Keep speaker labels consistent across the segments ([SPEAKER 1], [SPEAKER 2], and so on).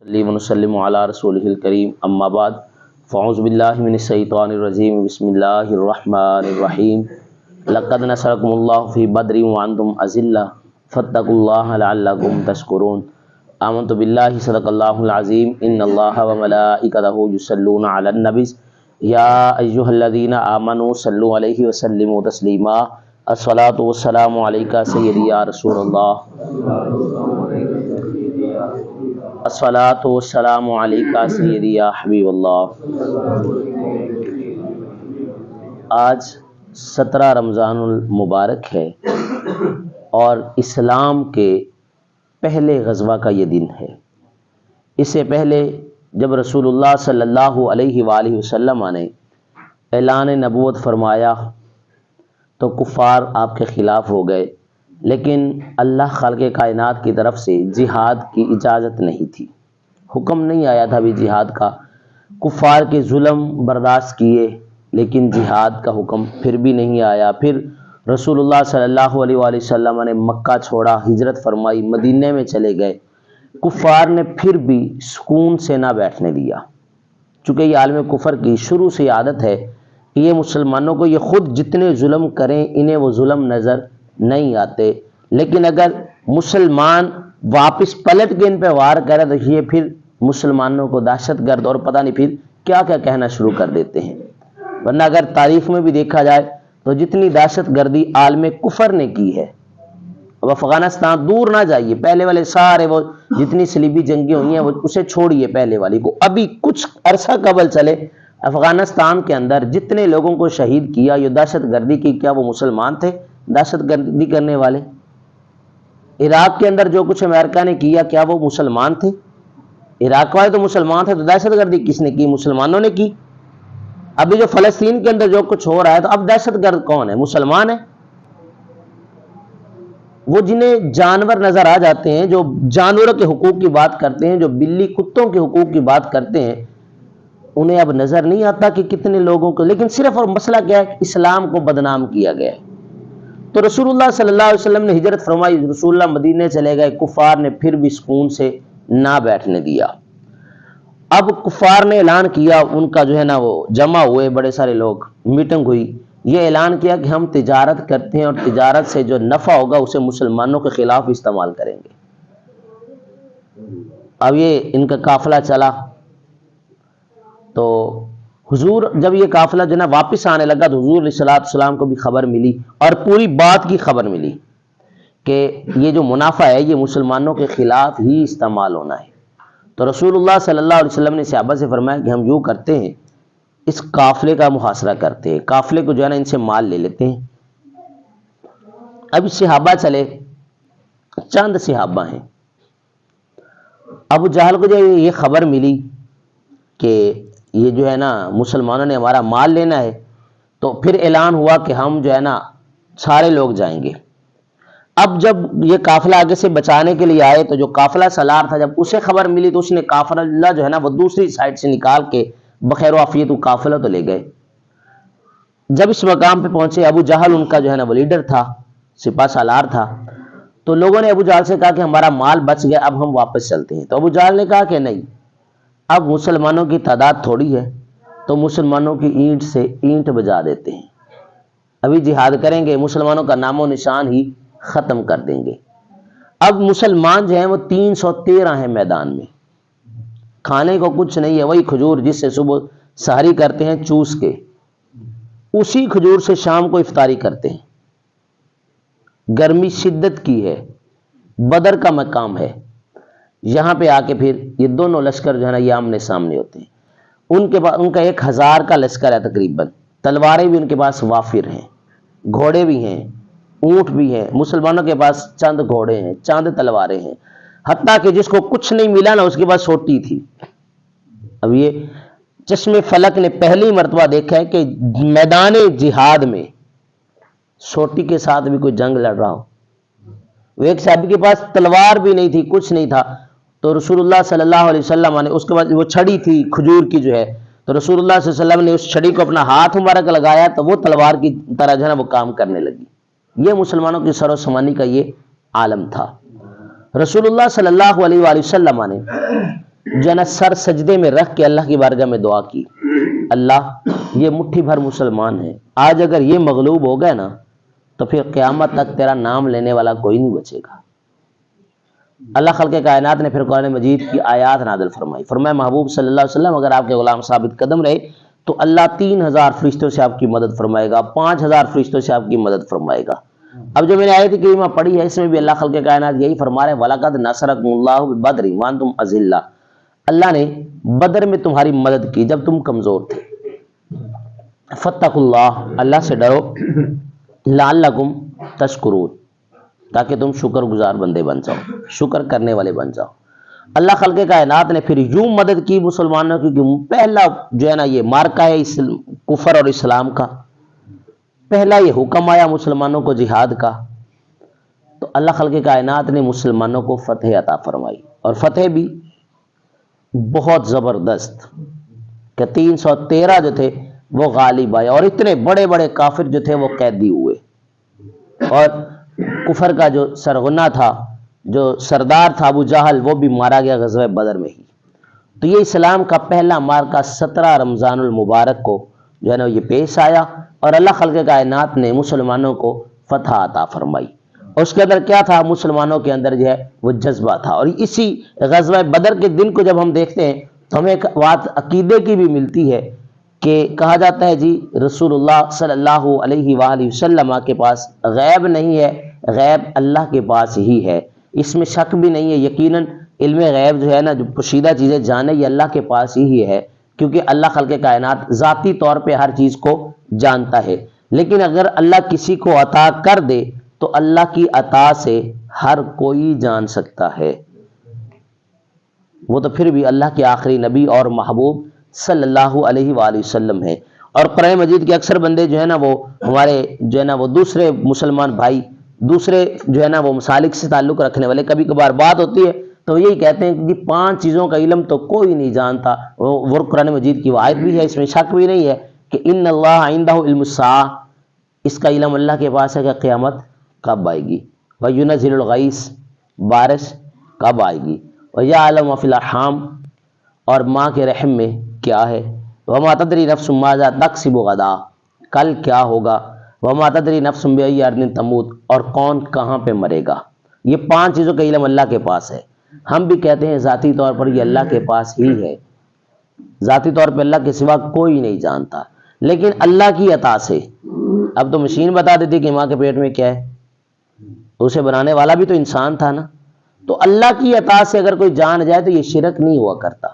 [SPEAKER 1] صلی ونسلم علی رسولہ الکریم اما بعد فاعوذ باللہ من الشیطان الرجیم بسم اللہ الرحمن الرحیم لقد نصرکم اللہ فی بدر وانتم اذلہ فاتقوا اللہ لعلکم تشکرون آمنت باللہ صدق اللہ العظیم ان اللہ وملائکتہ یصلون علی النبی یا ایہا الذین آمنوا صلوا علیہ وسلموا تسلیما الصلاۃ والسلام علیکہ سیدی یا رسول اللہ الصلاۃ والسلام علیکہ سیدی یا حبیب اللہ۔ آج 17 رمضان المبارک ہے اور اسلام کے پہلے غزوہ کا یہ دن ہے۔ اس سے پہلے جب رسول اللہ صلی اللہ علیہ وآلہ وسلم نے اعلان نبوت فرمایا تو کفار آپ کے خلاف ہو گئے، لیکن اللہ خالق کائنات کی طرف سے جہاد کی اجازت نہیں تھی، حکم نہیں آیا تھا بھی جہاد کا۔ کفار کے ظلم برداشت کیے لیکن جہاد کا حکم پھر بھی نہیں آیا۔ پھر رسول اللہ صلی اللہ علیہ وآلہ وسلم نے مکہ چھوڑا، ہجرت فرمائی، مدینے میں چلے گئے۔ کفار نے پھر بھی سکون سے نہ بیٹھنے دیا، چونکہ یہ عالم کفر کی شروع سے عادت ہے کہ یہ مسلمانوں کو یہ خود جتنے ظلم کریں انہیں وہ ظلم نظر نہیں آتے، لیکن اگر مسلمان واپس پلٹ کے ان پہ وار کرے تو یہ پھر مسلمانوں کو دہشت گرد اور پتہ نہیں پھر کیا کیا کہنا شروع کر دیتے ہیں۔ ورنہ اگر تاریخ میں بھی دیکھا جائے تو جتنی دہشت گردی عالم کفر نے کی ہے، اب افغانستان دور نہ جائیے، پہلے والے سارے وہ جتنی صلیبی جنگیں ہوئی ہیں وہ اسے چھوڑیے، پہلے والی کو ابھی کچھ عرصہ قبل چلے افغانستان کے اندر جتنے لوگوں کو شہید کیا یہ دہشت گردی کی، کیا وہ مسلمان تھے دہشت گردی کرنے والے؟ عراق کے اندر جو کچھ امریکہ نے کیا کیا وہ مسلمان تھے؟ عراق والے تو مسلمان تھے، تو دہشت گردی کس نے کی؟ مسلمانوں نے کی۔ ابھی جو فلسطین کے اندر جو کچھ ہو رہا ہے تو اب دہشت گرد کون ہے؟ مسلمان ہیں۔ وہ جنہیں جانور نظر آ جاتے ہیں، جو جانوروں کے حقوق کی بات کرتے ہیں، جو بلی کتوں کے حقوق کی بات کرتے ہیں، انہیں اب نظر نہیں آتا کہ کتنے لوگوں کو، لیکن صرف اور مسئلہ کیا ہے؟ اسلام کو بدنام کیا گیا ہے۔ تو رسول اللہ صلی اللہ علیہ وسلم نے ہجرت فرمائی، رسول اللہ مدینے چلے گئے، کفار نے پھر بھی سکون سے نہ بیٹھنے دیا۔ اب کفار نے اعلان کیا، ان کا جو ہے نا وہ جمع ہوئے بڑے سارے لوگ، میٹنگ ہوئی، یہ اعلان کیا کہ ہم تجارت کرتے ہیں اور تجارت سے جو نفع ہوگا اسے مسلمانوں کے خلاف استعمال کریں گے۔ اب یہ ان کا قافلہ چلا تو حضور جب یہ قافلہ جو ہے نا واپس آنے لگا تو حضور علیہ السلام کو بھی خبر ملی اور پوری بات کی خبر ملی کہ یہ جو منافع ہے یہ مسلمانوں کے خلاف ہی استعمال ہونا ہے۔ تو رسول اللہ صلی اللہ علیہ وسلم نے صحابہ سے فرمایا کہ ہم یوں کرتے ہیں، اس قافلے کا محاصرہ کرتے ہیں، قافلے کو جو ہے نا ان سے مال لے لیتے ہیں۔ اب صحابہ چلے، چند صحابہ ہیں۔ ابو جہل کو جب یہ خبر ملی کہ یہ جو ہے نا مسلمانوں نے ہمارا مال لینا ہے تو پھر اعلان ہوا کہ ہم جو ہے نا سارے لوگ جائیں گے۔ اب جب یہ قافلہ آگے سے بچانے کے لیے آئے تو جو قافلہ سالار تھا جب اسے خبر ملی تو اس نے قافلہ جو ہے نا وہ دوسری سائڈ سے نکال کے بخیر و عافیت قافلہ تو لے گئے۔ جب اس مقام پہ پہنچے، ابو جہل ان کا جو ہے نا وہ لیڈر تھا، سپاہ سالار تھا، تو لوگوں نے ابو جہل سے کہا کہ ہمارا مال بچ گیا، اب ہم واپس چلتے ہیں۔ تو ابو جہل نے کہا کہ نہیں، اب مسلمانوں کی تعداد تھوڑی ہے تو مسلمانوں کی اینٹ سے اینٹ بجا دیتے ہیں، ابھی جہاد کریں گے مسلمانوں کا نام و نشان ہی ختم کر دیں گے۔ اب مسلمان جو ہیں وہ 313 ہیں میدان میں، کھانے کو کچھ نہیں ہے، وہی کھجور جس سے صبح سحری کرتے ہیں چوس کے، اسی کھجور سے شام کو افطاری کرتے ہیں۔ گرمی شدت کی ہے، بدر کا مقام ہے، یہاں پہ آ کے پھر یہ دونوں لشکر جو ہے نا یہ آمنے سامنے ہوتے ہیں۔ ان کا 1000 کا لشکر ہے تقریباً، تلواریں بھی ان کے پاس وافر ہیں، گھوڑے بھی ہیں، اونٹ بھی ہیں، مسلمانوں کے پاس چند گھوڑے ہیں، چند تلواریں ہیں، حتیٰ کہ جس کو کچھ نہیں ملا نا اس کے پاس سوٹی تھی۔ اب یہ چشم فلک نے پہلی مرتبہ دیکھا ہے کہ میدان جہاد میں سوٹی کے ساتھ بھی کوئی جنگ لڑ رہا ہو۔ وہ ایک صحابی کے پاس تلوار بھی نہیں تھی، کچھ نہیں تھا، تو رسول اللہ صلی اللہ علیہ وسلم نے اس کے بعد وہ چھڑی تھی کھجور کی جو ہے، تو رسول اللہ صلی اللہ علیہ وسلم نے اس چھڑی کو اپنا ہاتھ مبارک لگایا تو وہ تلوار کی طرح جو ہے نا وہ کام کرنے لگی۔ یہ مسلمانوں کی سر و سامانی کا یہ عالم تھا۔ رسول اللہ صلی اللہ علیہ وآلہ وسلم نے جو ہے نا سر سجدے میں رکھ کے اللہ کی بارگاہ میں دعا کی، اللہ یہ مٹھی بھر مسلمان ہیں، آج اگر یہ مغلوب ہو گئے نا تو پھر قیامت تک تیرا نام لینے والا کوئی نہیں بچے گا۔ اللہ خلق کائنات نے پھر قرآن مجید کی آیات نازل فرمائی، فرمایا محبوب صلی اللہ علیہ وسلم اگر آپ کے غلام ثابت قدم رہے تو اللہ 3000 فرشتوں سے آپ کی مدد فرمائے گا، 5000 فرشتوں سے آپ کی مدد فرمائے گا۔ اب جو میں نے آیت کریمہ پڑھی ہے اس میں بھی اللہ خلق کائنات یہی فرما رہے ہیں، وَلَقَدْ نَصَرَكُمُ اللَّهُ بِبَدْرٍ وَأَنْتُمْ أَذِلَّةٌ، اللہ نے بدر میں تمہاری مدد کی جب تم کمزور تھے۔ فَاتَّقُوا اللَّهَ، اللہ سے ڈرو، لَعَلَّكُمْ تَشْكُرُونَ، تاکہ تم شکر گزار بندے بن جاؤ، شکر کرنے والے بن جاؤ۔ اللہ خلق کائنات نے پھر یوں مدد کی مسلمانوں کی کہ پہلا جو ہے نا یہ مارکا ہے کفر اور اسلام کا، پہلا یہ حکم آیا مسلمانوں کو جہاد کا، تو اللہ خلق کائنات نے مسلمانوں کو فتح عطا فرمائی، اور فتح بھی بہت زبردست کہ 313 جو تھے وہ غالب آئے، اور اتنے بڑے بڑے کافر جو تھے وہ قیدی ہوئے، اور کفر کا جو سرغنہ تھا، جو سردار تھا ابو جہل، وہ بھی مارا گیا غزوہ بدر میں ہی۔ تو یہ اسلام کا پہلا مارکا 17 رمضان المبارک کو جو ہے نا یہ پیش آیا، اور اللہ خلق کائنات نے مسلمانوں کو فتح عطا فرمائی۔ اور اس کے اندر کیا تھا؟ مسلمانوں کے اندر جو ہے وہ جذبہ تھا، اور اسی غزوہ بدر کے دن کو جب ہم دیکھتے ہیں تو ہمیں ایک بات عقیدے کی بھی ملتی ہے کہ کہا جاتا ہے جی رسول اللہ صلی اللہ علیہ وآلہ وسلم کے پاس غیب نہیں ہے، غیب اللہ کے پاس ہی ہے، اس میں شک بھی نہیں ہے، یقیناً علم غیب جو ہے نا جو پوشیدہ چیزیں جانے یہ اللہ کے پاس ہی ہے، کیونکہ اللہ خلق کائنات ذاتی طور پہ ہر چیز کو جانتا ہے۔ لیکن اگر اللہ کسی کو عطا کر دے تو اللہ کی عطا سے ہر کوئی جان سکتا ہے، وہ تو پھر بھی اللہ کے آخری نبی اور محبوب صلی اللہ علیہ وآلہ وسلم ہے۔ اور قرآن مجید کے اکثر بندے جو ہے نا وہ ہمارے جو ہے نا وہ دوسرے مسلمان بھائی، دوسرے جو ہے نا وہ مسالک سے تعلق رکھنے والے، کبھی کبھار بات ہوتی ہے تو یہی کہتے ہیں کہ 5 چیزوں کا علم تو کوئی نہیں جانتا، وہ قرآن مجید کی وہ آیت بھی ہے، اس میں شک بھی نہیں ہے کہ ان اللہ عندہ علم الساعہ، اس کا علم اللہ کے پاس ہے کہ قیامت کب آئے گی، وَيُنَزِّلُ الْغَيْثَ، بارش کب آئے گی، وَيَعْلَمُ مَا فِي الْأَرْحَامِ، اور ماں کے رحم میں کیا ہے، وَمَا تَدْرِي نَفْسٌ مَاذَا تَكْسِبُ غَدًا، کل کیا ہوگا، وَمَا تَدْرِي نَفْسٌ بِأَيِّ أَرْضٍ تَمُوتُ، اور کون کہاں پہ مرے گا۔ یہ 5 چیزوں کا علم اللہ کے پاس ہے۔ ہم بھی کہتے ہیں ذاتی طور پر یہ اللہ کے پاس ہی ہے، ذاتی طور پہ اللہ کے سوا کوئی نہیں جانتا، لیکن اللہ کی عطا سے، اب تو مشین بتا دیتی کہ ماں کے پیٹ میں کیا ہے، اسے بنانے والا بھی تو انسان تھا نا، تو اللہ کی عطا سے اگر کوئی جان جائے تو یہ شرک نہیں ہوا کرتا۔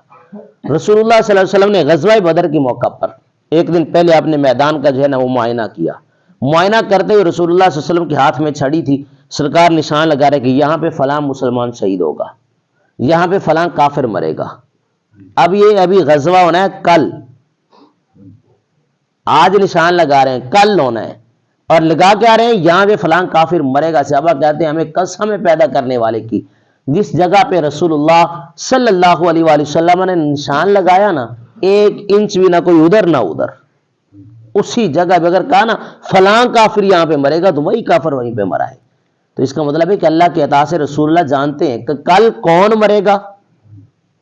[SPEAKER 1] رسول اللہ صلی اللہ علیہ وسلم نے غزوہ بدر کے موقع پر ایک دن پہلے اپنے میدان کا جو ہے نا وہ معائنہ کیا، معائنہ کرتے ہوئے رسول اللہ صلی اللہ علیہ وسلم کے ہاتھ میں چھڑی تھی، سرکار نشان لگا رہے کہ یہاں پہ فلاں مسلمان شہید ہوگا، یہاں پہ فلاں کافر مرے گا۔ اب یہ ابھی غزوہ ہونا ہے کل، آج نشان لگا رہے ہیں، کل ہونا ہے، اور لگا کے آ رہے ہیں یہاں پہ فلاں کافر مرے گا۔ صحابہ کہتے ہیں ہمیں قسم ہے پیدا کرنے والے کی، جس جگہ پہ رسول اللہ صلی اللہ علیہ وآلہ وسلم نے نشان لگایا نا، 1 انچ بھی نہ کوئی ادھر نہ ادھر، اسی جگہ پہ اگر کہا نا فلاں کافر یہاں پہ مرے گا تو وہی کافر وہیں پہ مرا ہے۔ تو اس کا مطلب ہے کہ اللہ کے عطا سے رسول اللہ جانتے ہیں کہ کل کون مرے گا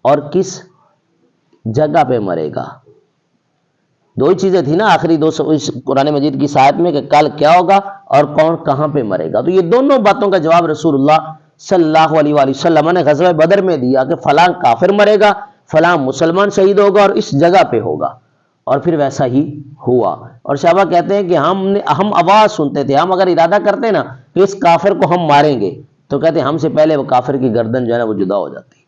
[SPEAKER 1] اور کس جگہ پہ مرے گا۔ 2 ہی چیزیں تھیں نا آخری 200 اس قرآن مجید کی آیت میں، کہ کل کیا ہوگا اور کون کہاں پہ مرے گا۔ تو یہ دونوں باتوں کا جواب رسول اللہ صلی اللہ علیہ وآلہ وسلم نے غزوہ بدر میں دیا کہ فلاں کافر مرے گا، فلاں مسلمان شہید ہوگا اور اس جگہ پہ ہوگا، اور پھر ویسا ہی ہوا۔ اور صحابہ کہتے ہیں کہ ہم آواز سنتے تھے، ہم اگر ارادہ کرتے نا کہ اس کافر کو ہم ماریں گے تو کہتے ہیں ہم سے پہلے وہ کافر کی گردن جو ہے نا وہ جدا ہو جاتی۔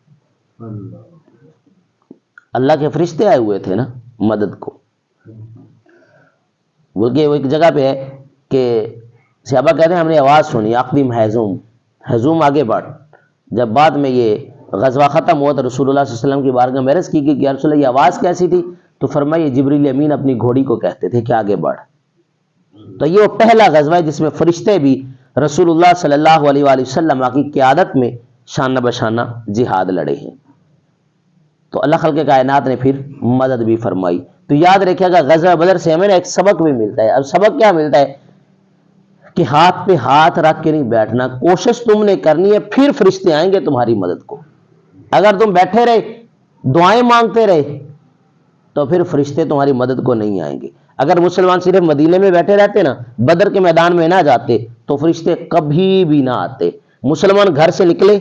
[SPEAKER 1] اللہ کے فرشتے آئے ہوئے تھے نا مدد کو، بلکہ وہ ایک جگہ پہ ہے کہ صحابہ کہتے ہیں ہم نے آواز سنی، اقدم حیزوم، حیزوم آگے بڑھ۔ جب بعد میں یہ غزوہ ختم ہوا تو رسول اللہ صلی اللہ علیہ وسلم کی بارگاہ میں عرض کی کہ یا رسول اللہ یہ آواز کیسی تھی؟ تو فرمایا یہ جبریل امین اپنی گھوڑی کو کہتے تھے کہ آگے بڑھ۔ تو یہ وہ پہلا غزوہ ہے جس میں فرشتے بھی رسول اللہ صلی اللہ علیہ وآلہ وسلم کی قیادت میں شانہ بشانہ جہاد لڑے ہیں۔ تو اللہ خلق کائنات نے پھر مدد بھی فرمائی۔ تو یاد رکھیے گا غزوہ بدر سے ہمیں ایک سبق بھی ملتا ہے۔ اب سبق کیا ملتا ہے؟ کہ ہاتھ پہ ہاتھ رکھ کے نہیں بیٹھنا، کوشش تم نے کرنی ہے، پھر فرشتے آئیں گے تمہاری مدد کو۔ اگر تم بیٹھے رہے دعائیں مانگتے رہے تو پھر فرشتے تمہاری مدد کو نہیں آئیں گے۔ اگر مسلمان صرف مدینے میں بیٹھے رہتے نا، بدر کے میدان میں نہ جاتے تو فرشتے کبھی بھی نہ آتے۔ مسلمان گھر سے نکلے،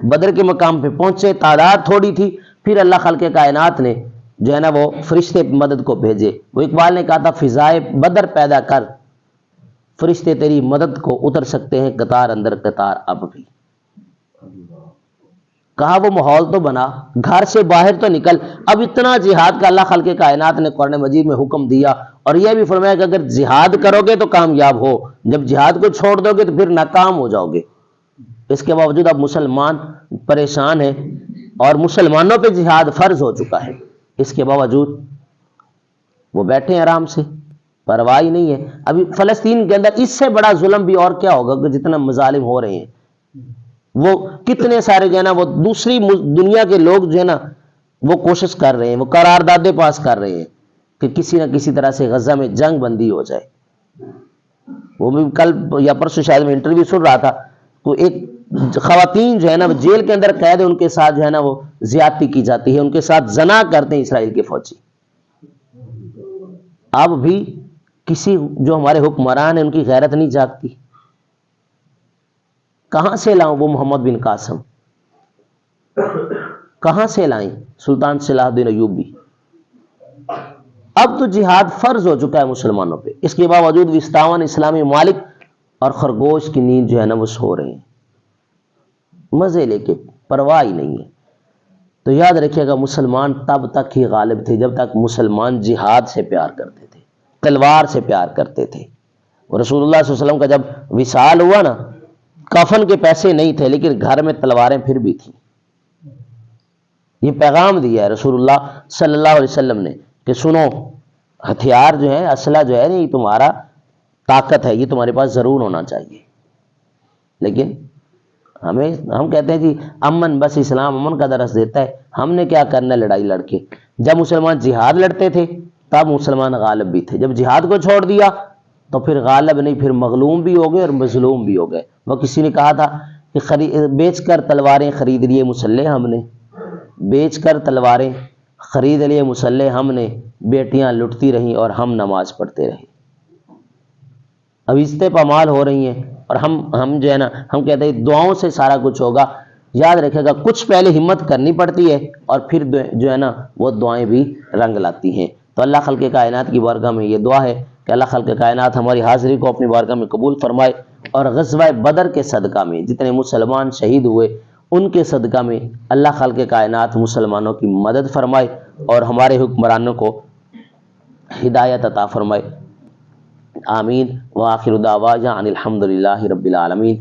[SPEAKER 1] بدر کے مقام پہ پہنچے، تعداد تھوڑی تھی، پھر اللہ خالق کائنات نے جو ہے نا وہ فرشتے مدد کو بھیجے۔ وہ اقبال نے کہا تھا فضائے بدر پیدا کر، فرشتے تیری مدد کو اتر سکتے ہیں قطار اندر قطار اب بھی۔ کہا وہ ماحول تو بنا، گھر سے باہر تو نکل۔ اب اتنا جہاد کا اللہ خالق کائنات نے قرآن مجید میں حکم دیا، اور یہ بھی فرمایا کہ اگر جہاد کرو گے تو کامیاب ہو، جب جہاد کو چھوڑ دو گے تو پھر ناکام ہو جاؤ گے۔ اس کے باوجود اب مسلمان پریشان ہیں اور مسلمانوں پہ جہاد فرض ہو چکا ہے، اس کے باوجود وہ بیٹھے ہیں آرام سے، پرواہ ہی نہیں ہے۔ ابھی فلسطین کے اندر اس سے بڑا ظلم بھی اور کیا ہوگا کہ جتنا مظالم ہو رہے ہیں، وہ کتنے سارے جو ہے نا وہ دوسری دنیا کے لوگ جو ہے نا وہ کوشش کر رہے ہیں، وہ قراردادیں پاس کر رہے ہیں کہ کسی نہ کسی طرح سے غزہ میں جنگ بندی ہو جائے۔ وہ بھی کل یا پرسوں شاید میں انٹرویو سن رہا تھا، تو ایک خواتین جو ہے نا جیل کے اندر قید ہے، ان کے ساتھ جو ہے نا وہ زیادتی کی جاتی ہے، ان کے ساتھ زنا کرتے ہیں اسرائیل کے فوجی۔ اب بھی کسی جو ہمارے حکمران ہیں ان کی غیرت نہیں جاگتی۔ کہاں سے لاؤں وہ محمد بن قاسم، کہاں سے لائیں سلطان صلاح الدین ایوبی؟ اب تو جہاد فرض ہو چکا ہے مسلمانوں پہ، اس کے باوجود 57 اسلامی ممالک اور خرگوش کی نیند جو ہے نا وہ سو رہے ہیں مزے لے کے، پرواہ ہی نہیں ہے۔ تو یاد رکھیے گا مسلمان تب تک ہی غالب تھے جب تک مسلمان جہاد سے پیار کرتے تھے، تلوار سے پیار کرتے تھے۔ اور رسول اللہ صلی اللہ علیہ وسلم کا جب وصال ہوا نا، کفن کے پیسے نہیں تھے لیکن گھر میں تلواریں پھر بھی تھیں۔ یہ پیغام دیا ہے رسول اللہ صلی اللہ علیہ وسلم نے کہ سنو، ہتھیار جو ہے، اسلحہ جو ہے یہ تمہارا طاقت ہے، یہ تمہارے پاس ضرور ہونا چاہیے۔ لیکن ہم کہتے ہیں جی امن، بس اسلام امن کا درس دیتا ہے، ہم نے کیا کرنا ہے لڑائی لڑ کے؟ جب مسلمان جہاد لڑتے تھے تب مسلمان غالب بھی تھے، جب جہاد کو چھوڑ دیا تو پھر غالب نہیں، پھر مغلوم بھی ہو گئے اور مظلوم بھی ہو گئے۔ وہ کسی نے کہا تھا کہ بیچ کر تلواریں خرید لیے مسلح ہم نے، بیچ کر تلواریں خرید لیے مسلح ہم نے، بیٹیاں لٹتی رہیں اور ہم نماز پڑھتے رہے۔ اب عزتیں پامال ہو رہی ہیں اور ہم جو ہے نا ہم کہتے ہیں دعاؤں سے سارا کچھ ہوگا۔ یاد رکھے گا کچھ پہلے ہمت کرنی پڑتی ہے اور پھر جو ہے نا وہ دعائیں بھی رنگ لاتی ہیں۔ تو اللہ خالق کائنات کی بارگاہ میں یہ دعا ہے کہ اللہ خالق کائنات ہماری حاضری کو اپنی بارگاہ میں قبول فرمائے، اور غزوہ بدر کے صدقہ میں جتنے مسلمان شہید ہوئے ان کے صدقہ میں اللہ خالق کائنات مسلمانوں کی مدد فرمائے اور ہمارے حکمرانوں کو ہدایت عطا فرمائے۔ آمین۔ وآخر دعوانا ان الحمد للہ رب العالمین۔